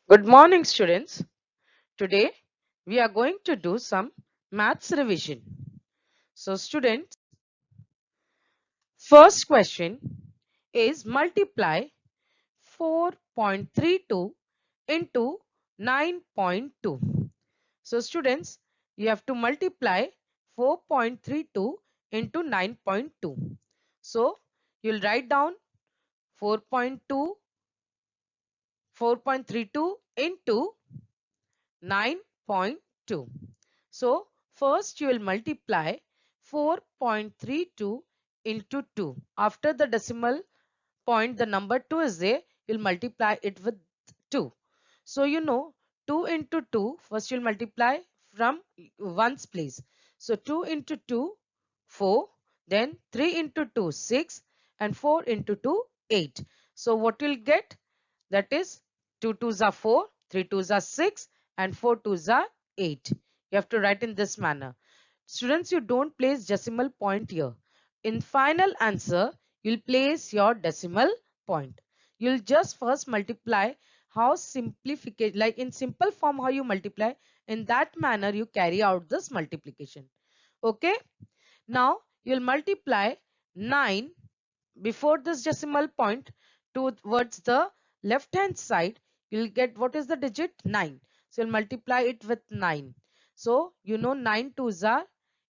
Good morning, students. Today we are going to do some maths revision. So, students, first question is multiply 4.32 into 9.2. So, students, you have to multiply 4.32 into 9.2. So, you'll write down 4.2 4.32 into 9.2. So first you will multiply 4.32 into 2. After the decimal point the number 2 is there, you'll multiply it with 2. So you know 2 into 2, first you'll multiply from ones place. So 2 into 2, 4, then 3 into 2, 6, and 4 into 2, 8. So what you'll get? That is 2 twos are 4, 3 twos are 6, and 4 twos are 8. You have to write in this manner. Students, you don't place decimal point here. In final answer, you'll place your decimal point. You'll just first multiply how simplification, like in simple form how you multiply. In that manner, you carry out this multiplication. Okay. Now, you'll multiply 9 before this decimal point towards the left hand side. You'll get what is the digit 9. So you'll multiply it with 9. So you know 9 twos are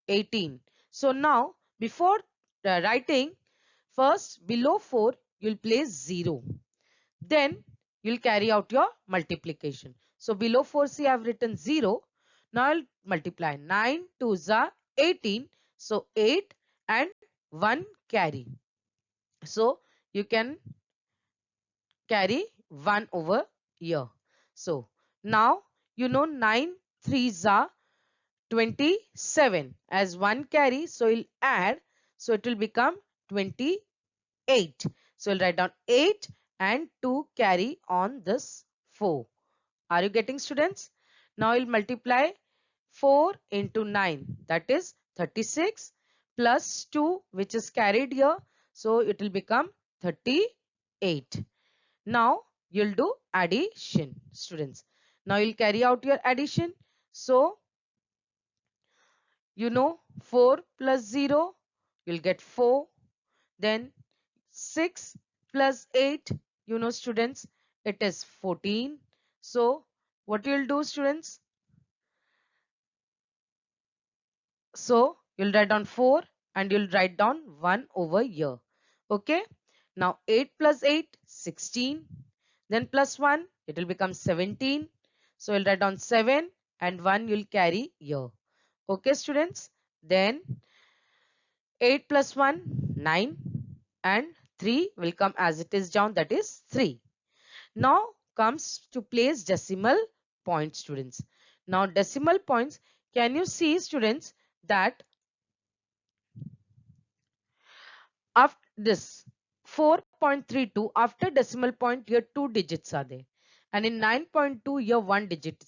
18. So now before writing, first below 4 you'll place 0. Then you'll carry out your multiplication. So below 4 see I have written 0. Now I'll multiply 9 twos are 18. So 8 and 1 carry. So you can carry 1 over here. So now you know 9 threes are 27 as 1 carry. So you'll add. So it will become 28. So you'll write down 8 and 2 carry on this 4. Are you getting, students? Now you'll multiply 4 into 9, that is 36, plus 2 which is carried here. So it will become 38. Now you'll do addition, students. Now you'll carry out your addition. So you know 4 plus 0, you'll get 4. Then 6 plus 8, you know, students, it is 14. So what you'll do, students? So you'll write down 4 and you'll write down 1 over here. Okay. Now 8 plus 8, 16. Then plus 1, it will become 17. So you'll write down 7 and 1 you'll carry here. Okay, students. Then 8 plus 1, 9. And 3 will come as it is down, that is 3. Now comes to place decimal point, students. Now decimal points, can you see, students, that after this 4.32, after decimal point here 2 digits are there, and in 9.2 here 1 digit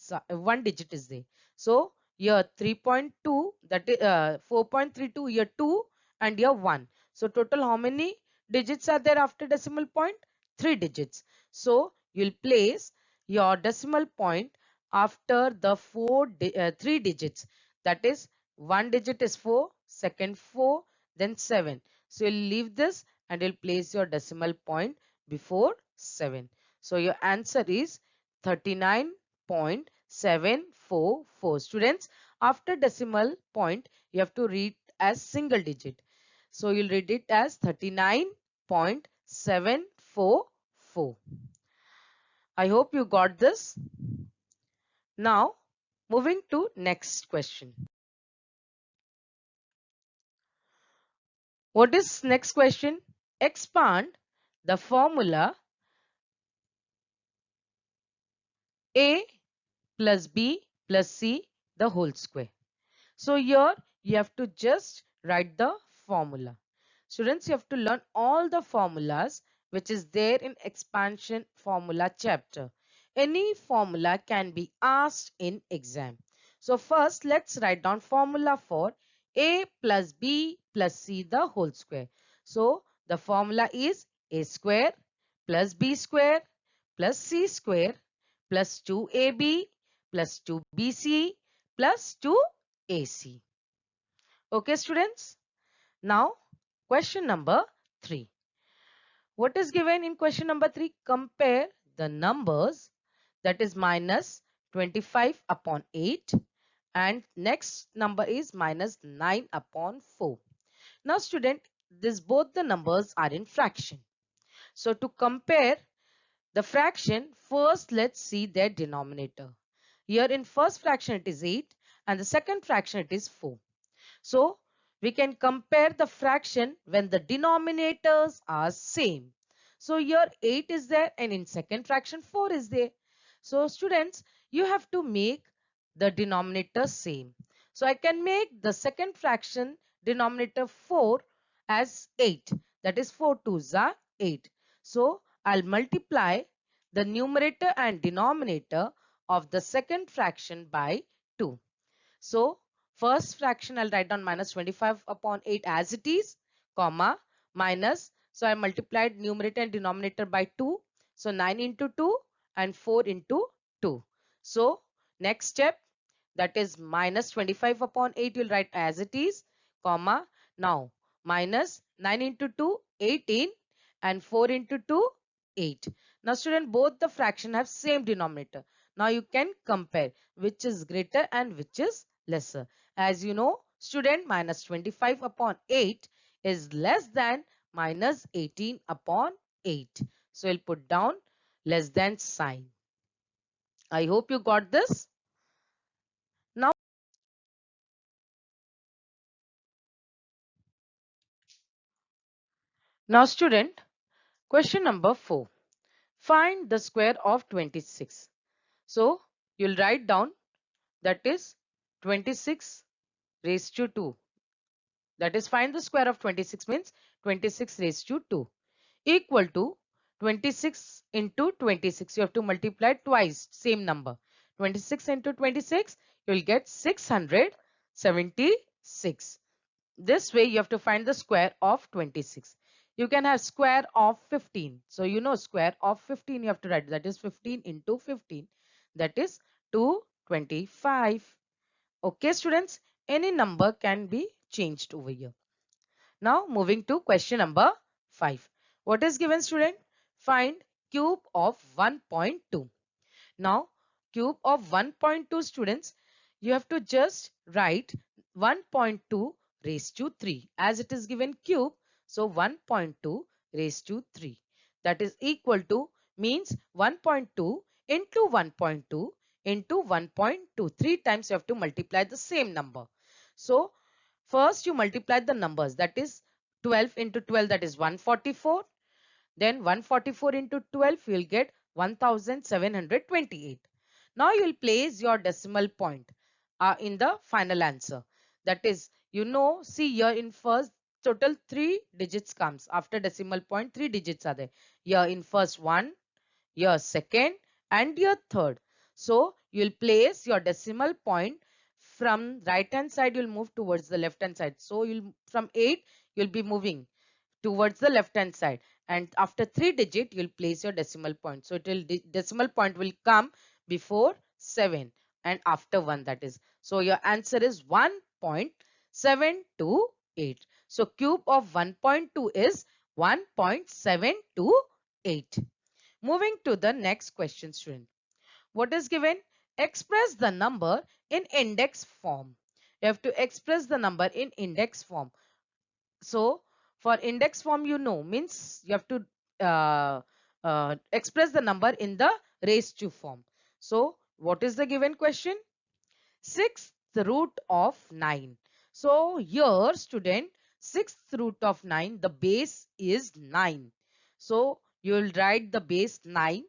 is there. So here 3.2, that is 4.32, here 2, and here 1. So total how many digits are there after decimal point? 3 digits. So you'll place your decimal point after the 3 digits, that is 1 digit is 4, second 4, then 7. So you'll leave this and you'll place your decimal point before 7. So your answer is 39.744. Students, after decimal point, you have to read as single digit. So you'll read it as 39.744. I hope you got this. Now, moving to next question. What is next question? Expand the formula A plus B plus C the whole square. So here you have to just write the formula. Students, you have to learn all the formulas which is there in expansion formula chapter. Any formula can be asked in exam. So first let's write down formula for A plus B plus C the whole square. So the formula is A square plus B square plus C square plus 2ab plus 2bc plus 2ac. Okay, students. Now, question number 3. What is given in question number 3? Compare the numbers, that is minus 25 upon 8, and next number is minus 9 upon 4. Now student, this both the numbers are in fraction. So to compare the fraction, first let's see their denominator. Here in first fraction it is 8 and the second fraction it is 4. So we can compare the fraction when the denominators are same. So here 8 is there and in second fraction 4 is there. So students, you have to make the denominator same. So I can make the second fraction denominator 4 as 8. That is 4 2s are 8. So I'll multiply the numerator and denominator of the second fraction by 2. So first fraction I'll write down minus 25 upon 8 as it is, comma, minus. So I multiplied numerator and denominator by 2. So 9 into 2 and 4 into 2. So next step, that is minus 25 upon 8 you'll write as it is, comma. Now minus 9 into 2, 18 and 4 into 2, 8. Now student, both the fraction have same denominator. Now you can compare which is greater and which is lesser. As you know, student, minus 25 upon 8 is less than minus 18 upon 8. So we'll put down less than sign. I hope you got this. Now student, question number 4. Find the square of 26. So you'll write down, that is 26 raised to 2. That is, find the square of 26 means 26 raised to 2 equal to 26 into 26. You have to multiply twice same number. 26 into 26, you will get 676. This way you have to find the square of 26. You can have square of 15. So you know square of 15 you have to write, that is 15 into 15. That is 225. Okay students, any number can be changed over here. Now moving to question number 5. What is given student? Find cube of 1.2. Now cube of 1.2 students, you have to just write 1.2 raised to 3 as it is given cube. So 1.2 raised to 3, that is equal to, means 1.2 into 1.2 into 1.2. 3 times you have to multiply the same number. So first you multiply the numbers, that is 12 into 12, that is 144. Then 144 into 12 you will get 1728. Now you will place your decimal point in the final answer. That is, you know, see here in first total 3 digits comes. After decimal point 3 digits are there. Here in first 1, your second and your third. So you'll place your decimal point from right hand side, you'll move towards the left hand side. So you'll from 8 you'll be moving towards the left hand side, and after 3 digit you'll place your decimal point. So it will decimal point will come before 7 and after 1, that is. So your answer is 1.728. So cube of 1.2 is 1.728. Moving to the next question student. What is given? Express the number in index form. You have to express the number in index form. So for index form, you know, means you have to express the number in the raised to form. So what is the given question? Sixth root of 9. So here student, sixth root of 9, the base is 9. So you will write the base 9.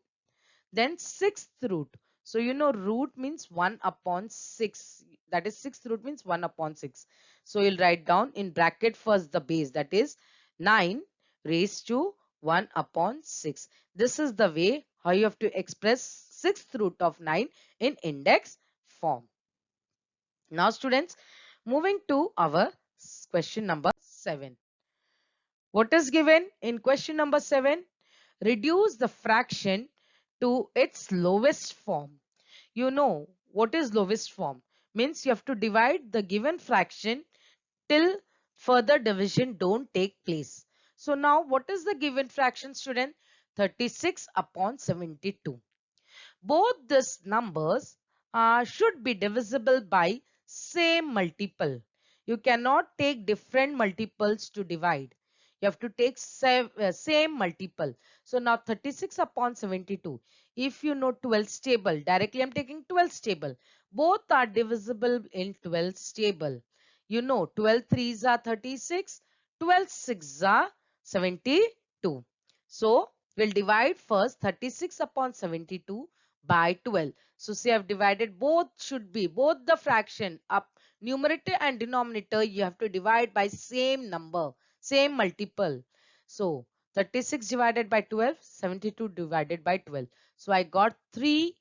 Then sixth root. So you know root means 1 upon 6. That is sixth root means 1 upon 6. So you'll write down in bracket first the base, that is 9 raised to 1 upon 6. This is the way how you have to express sixth root of 9 in index form. Now students, moving to our question number 7. What is given in question number 7? Reduce the fraction to its lowest form. You know what is lowest form? Means you have to divide the given fraction till further division don't take place. So now what is the given fraction, student? 36 upon 72. Both these numbers should be divisible by same multiple. You cannot take different multiples to divide. You have to take same multiple. So now 36 upon 72. If you know 12 table, directly I'm taking 12 table. Both are divisible in 12 table. You know 12 threes are 36, 12 six are 72. So we'll divide first 36 upon 72 by 12. So see, I've divided, both should be, both the fraction up, numerator and denominator, you have to divide by same number, same multiple. So 36 divided by 12, 72 divided by 12. So I got 3,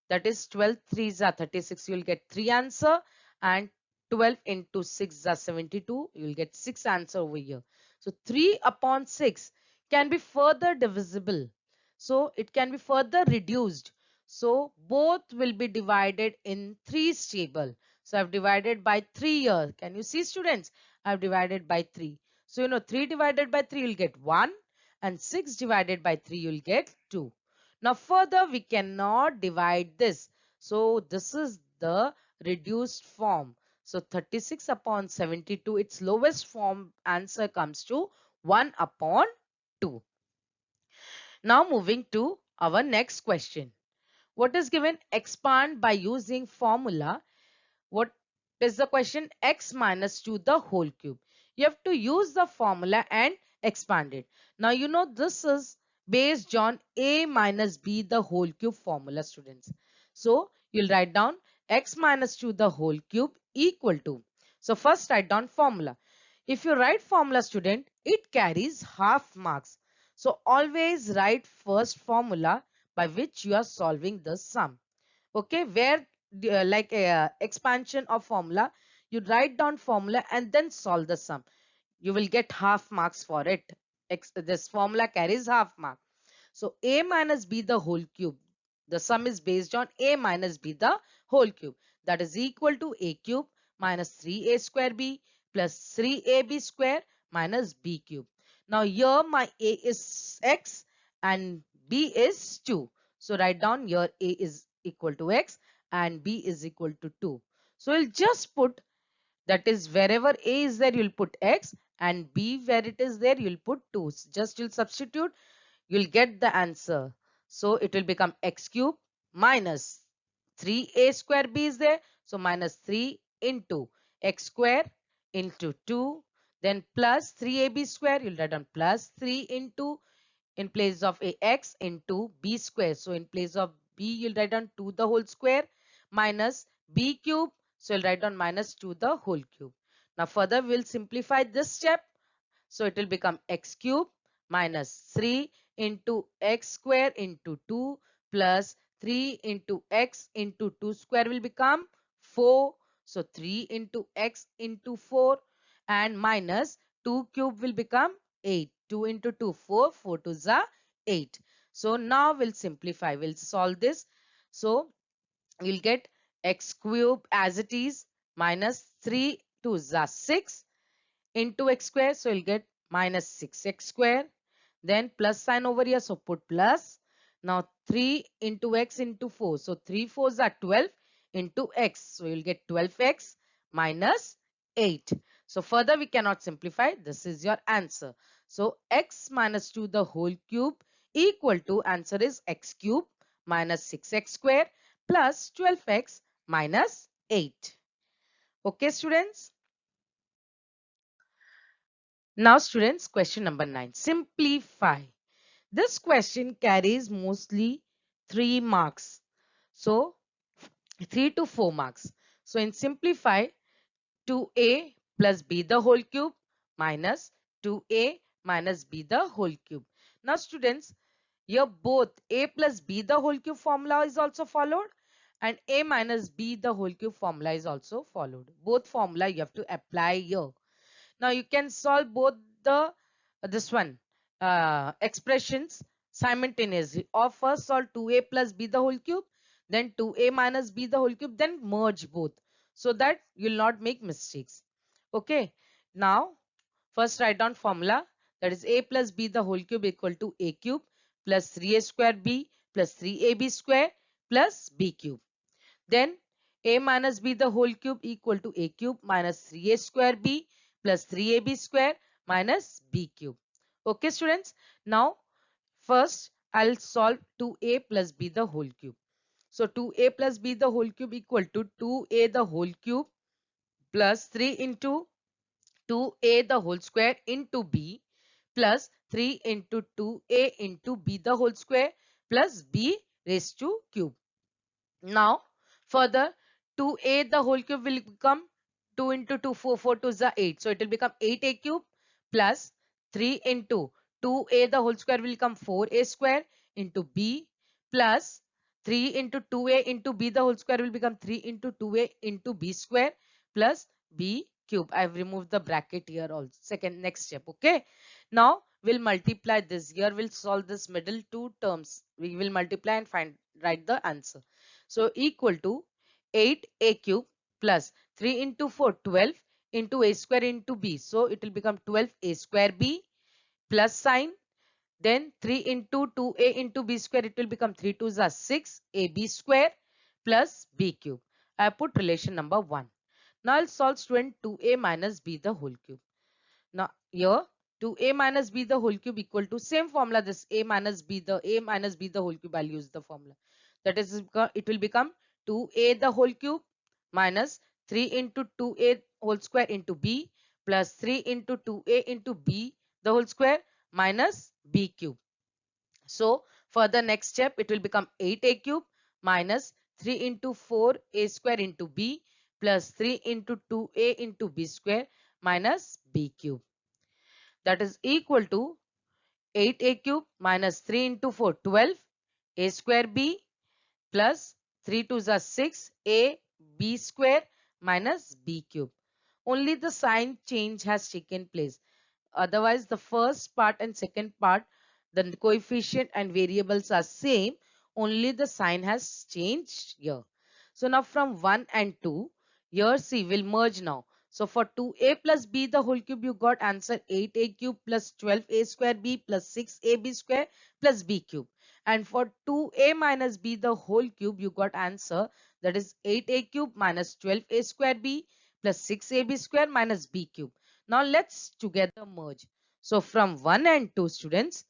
that is 12 threes are 36, you will get 3 answer, and 12 into 6 are 72, you will get 6 answer over here. So 3 upon 6 can be further divisible, so it can be further reduced. So both will be divided in 3 table. So I've divided by 3 here. Can you see, students? I've divided by 3. So you know 3 divided by 3 you'll get 1, and 6 divided by 3 you'll get 2. Now further we cannot divide this. So this is the reduced form. So 36 upon 72, its lowest form answer comes to 1 upon 2. Now moving to our next question. What is given? Expand by using formula. What is the question? X minus 2 the whole cube. You have to use the formula and expand it. Now you know this is based on A minus B the whole cube formula, students. So you'll write down x minus 2 the whole cube equal to. So first write down formula. If you write formula, student, it carries half marks. So always write first formula by which you are solving the sum. Okay, where like expansion of formula, you write down formula and then solve the sum. You will get half marks for it. This formula carries half mark. So a minus b the whole cube. The sum is based on a minus b the whole cube. That is equal to a cube minus 3a square b plus 3ab square minus b cube. Now here my a is x and b is 2. So write down here a is equal to x and b is equal to 2. So we'll just put, that is wherever a is there you'll put x, and b where it is there you'll put 2. Just you'll substitute, you'll get the answer. So it will become x cube minus 3a square b is there. So minus 3 into x square into 2. Then plus 3ab square. You'll write down plus 3 into, in place of a x, into b square. So in place of b you'll write down 2 the whole square minus b cube. So you'll write down minus 2 the whole cube. Now further we'll simplify this step. So it will become x cube minus 3 into x square into 2 plus 3 into x into 2 square will become 4. So 3 into x into 4 and minus 2 cube will become 8. 2 into 2, 4. 4 to the 8. So now we'll simplify. We'll solve this. So we'll get x cube as it is minus 3 to the 6 into x square. So you'll get minus 6x square. Then plus sign over here. So put plus. Now 3 into x into 4. So 3 4s are 12 into x. So you'll get 12x minus 8. So further we cannot simplify. This is your answer. So x minus 2 the whole cube equal to, answer is x cube minus 6x square plus 12x minus 8. Okay, students. Now students, question number 9. Simplify. This question carries mostly 3 marks. So 3 to 4 marks. So in simplify, 2a plus b the whole cube minus 2a minus b the whole cube. Now students, here both a plus b the whole cube formula is also followed and a minus b the whole cube formula is also followed. Both formula you have to apply here. Now you can solve both the this one expressions simultaneously, or first solve 2a plus b the whole cube, then 2a minus b the whole cube, then merge both so that you'll not make mistakes. Okay, now first write down formula, that is a plus b the whole cube equal to a cube plus 3a square b plus 3ab square plus b cube. Then a minus b the whole cube equal to a cube minus 3a square b plus 3ab square minus b cube. Okay students, now first I'll solve 2a plus b the whole cube. So 2a plus b the whole cube equal to 2a the whole cube plus 3 into 2a the whole square into b plus 3 into 2a into b the whole square plus b raised to cube. Now further 2a the whole cube will become 2 into 2, 4, 4 to the 8. So it will become 8a cube plus 3 into 2a the whole square will become 4a square into b plus 3 into 2a into b the whole square will become 3 into 2a into b square plus b cube. I have removed the bracket here also. Next step. Okay. Now we'll multiply this. Here we'll solve this middle two terms. We will multiply and write the answer. So equal to 8a cube plus 3 into 4 12 into a square into b. So it will become 12a square b plus sign. Then 3 into 2a into b square, it will become 3 2 is 6 ab square plus b cube. I put relation number 1. Now I'll solve student 2a minus b the whole cube. Now here 2a minus b the whole cube equal to same formula, this a minus b the whole cube. I'll use the formula, that is it will become 2a the whole cube minus 3 into 2a whole square into b plus 3 into 2a into b the whole square minus b cube. So for the next step it will become 8a cube minus 3 into 4a square into b plus 3 into 2a into b square minus b cube. That is equal to 8a cube minus 3 into 4 12 a square b plus 3 to the 6 a b square minus b cube. Only the sign change has taken place. Otherwise the first part and second part, the coefficient and variables are same, only the sign has changed here. So now from 1 and 2, here C will merge now. So for 2a plus b the whole cube, you got answer 8a cube plus 12a square b plus 6ab square plus b cube. And for 2a minus b the whole cube, you got answer, that is 8a cube minus 12a square b plus 6ab square minus b cube. Now let's together merge. So from 1 and 2 students,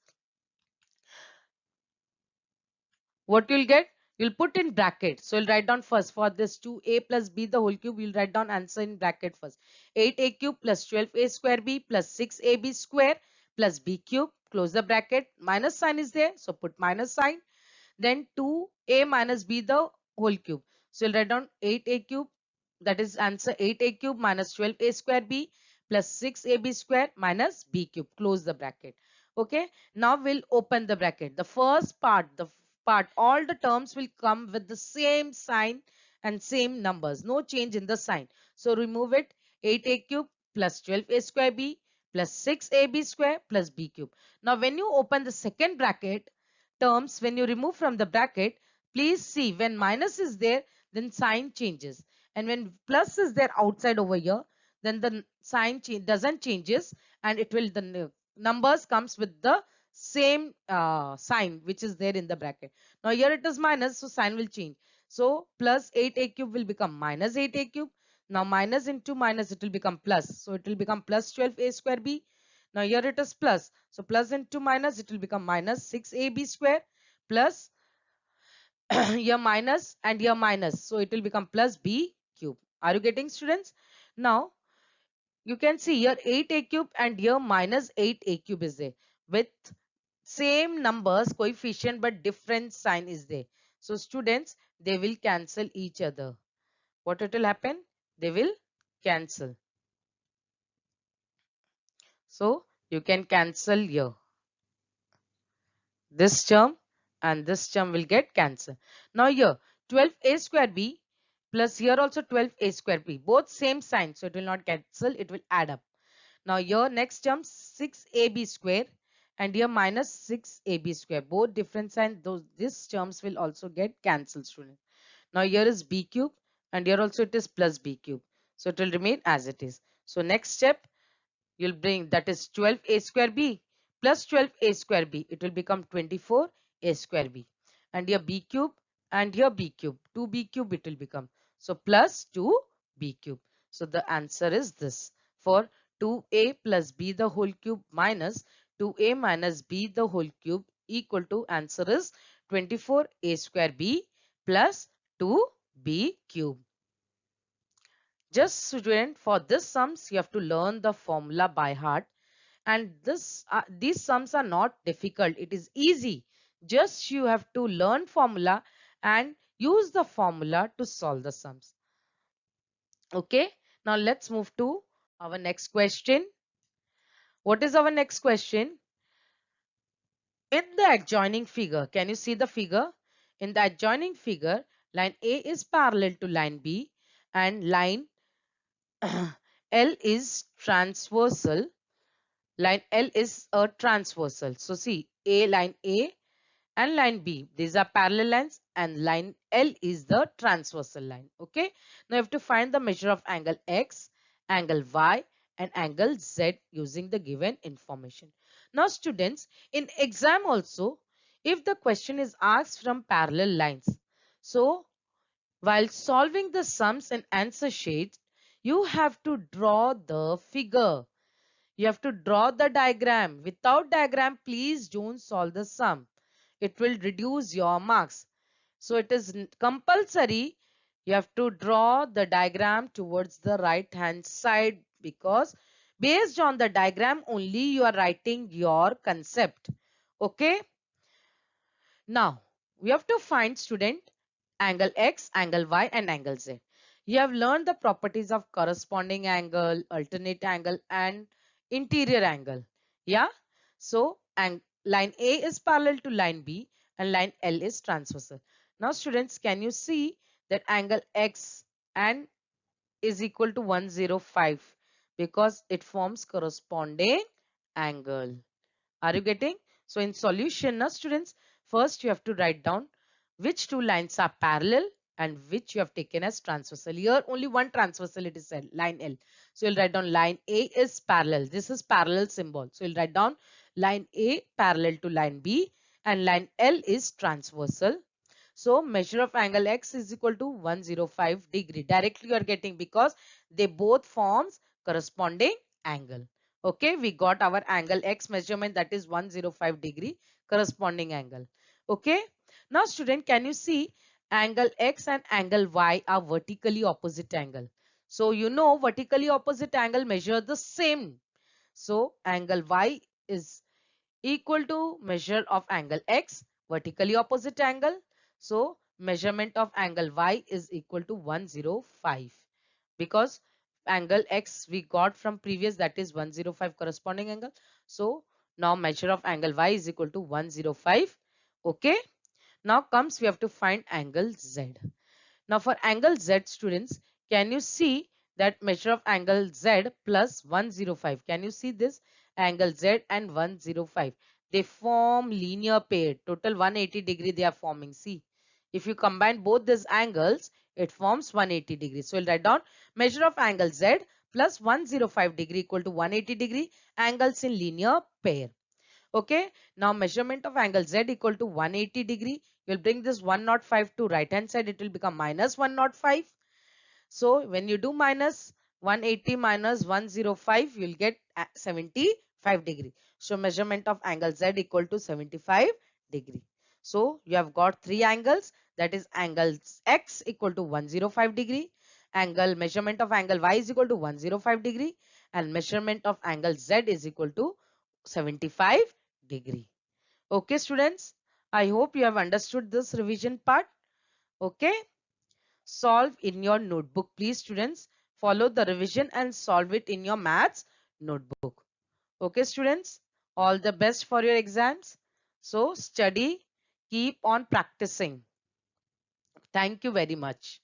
what you'll get? You'll put in bracket. So you'll write down first for this 2a plus b the whole cube. You'll write down answer in bracket first. 8a cube plus 12a square b plus 6ab square plus b cube. Close the bracket. Minus sign is there. So put minus sign. Then 2a minus b the whole cube. So you'll write down 8a cube. That is answer 8a cube minus 12a square b plus 6ab square minus b cube. Close the bracket. Okay. Now we'll open the bracket. The first part, all the terms will come with the same sign and same numbers. No change in the sign. So remove it. 8a cube plus 12a square b plus 6ab square plus b cube. Now when you open the second bracket, terms, when you remove from the bracket, please see when minus is there, then sign changes. And when plus is there outside over here, then the sign doesn't changes, and it will, the numbers comes with the same sign which is there in the bracket. Now here it is minus, so sign will change. So plus 8a cube will become minus 8a cube. Now minus into minus, it will become plus. So it will become plus 12a square b. Now here it is plus. So plus into minus, it will become minus 6ab square plus here minus and here minus. So it will become plus b cube. Are you getting, students? Now you can see here 8a cube and here minus 8a cube is there with same numbers coefficient but different sign is there. So students, they will cancel each other. What it will happen? They will cancel. So you can cancel here. This term and this term will get cancelled. Now here 12a square b plus here also 12a square b, both same sign, so it will not cancel, it will add up. Now here next term 6ab square and here minus 6ab square. Both different sign, these terms will also get cancelled, student. Now here is b cube and here also it is plus b cube. So it will remain as it is. So next step, you'll bring that is 12a square b plus 12a square b. It will become 24a square b. And here b cube and here b cube. 2b cube it will become. So plus 2b cube. So the answer is this. For 2a plus b the whole cube minus 2a minus b the whole cube equal to, answer is 24a square b plus 2b cube. Just student, for this sums you have to learn the formula by heart, and these sums are not difficult. It is easy. Just you have to learn formula and use the formula to solve the sums. Okay, now let's move to our next question. What is our next question? In the adjoining figure, can you see the figure? In the adjoining figure, line A is parallel to line B and line L is transversal. Line L is a transversal. So see, line A and line B, these are parallel lines, and line L is the transversal line. Okay, now you have to find the measure of angle X, angle Y and angle Z using the given information. Now students, in exam also, if the question is asked from parallel lines, so while solving the sums and answer sheets, you have to draw the figure. You have to draw the diagram. Without diagram, please don't solve the sum. It will reduce your marks. So it is compulsory. You have to draw the diagram towards the right hand side, because based on the diagram only you are writing your concept. Okay. Now we have to find, student, angle X, angle Y and angle Z. You have learned the properties of corresponding angle, alternate angle and interior angle. Yeah. So and line A is parallel to line B and line L is transversal. Now students, can you see that angle X and is equal to 105 because it forms corresponding angle. Are you getting? So in solution now students, first you have to write down which two lines are parallel and which you have taken as transversal. Here only one transversal it is said, line L. So you'll write down line A is parallel. This is parallel symbol. So you'll write down line A parallel to line B and line L is transversal. So measure of angle X is equal to 105 degree. Directly you are getting because they both forms corresponding angle. Okay, we got our angle X measurement, that is 105 degree corresponding angle. Okay, now student, can you see angle X and angle Y are vertically opposite angle. So you know vertically opposite angle measure the same. So angle Y is equal to measure of angle X, vertically opposite angle. So measurement of angle Y is equal to 105 because angle X we got from previous, that is 105 corresponding angle. So now measure of angle Y is equal to 105. Okay. Now comes we have to find angle Z. Now for angle Z, students, can you see that measure of angle Z plus 105? Can you see this angle Z and 105? They form linear pair. Total 180 degree they are forming. See, if you combine both these angles, it forms 180 degree. So we'll write down measure of angle Z plus 105 degree equal to 180 degree, angles in linear pair. Okay, now measurement of angle Z equal to 180 degree. You'll bring this 105 to right hand side. It will become minus 105. So when you do minus 180 minus 105, you'll get 75 degree. So measurement of angle Z equal to 75 degree. So you have got three angles, that is angle X equal to 105 degree, angle measurement of angle Y is equal to 105 degree and measurement of angle Z is equal to 75 degree. Okay students, I hope you have understood this revision part. Okay, solve in your notebook please students. Follow the revision and solve it in your maths notebook. Okay students, all the best for your exams. So study, keep on practicing. Thank you very much.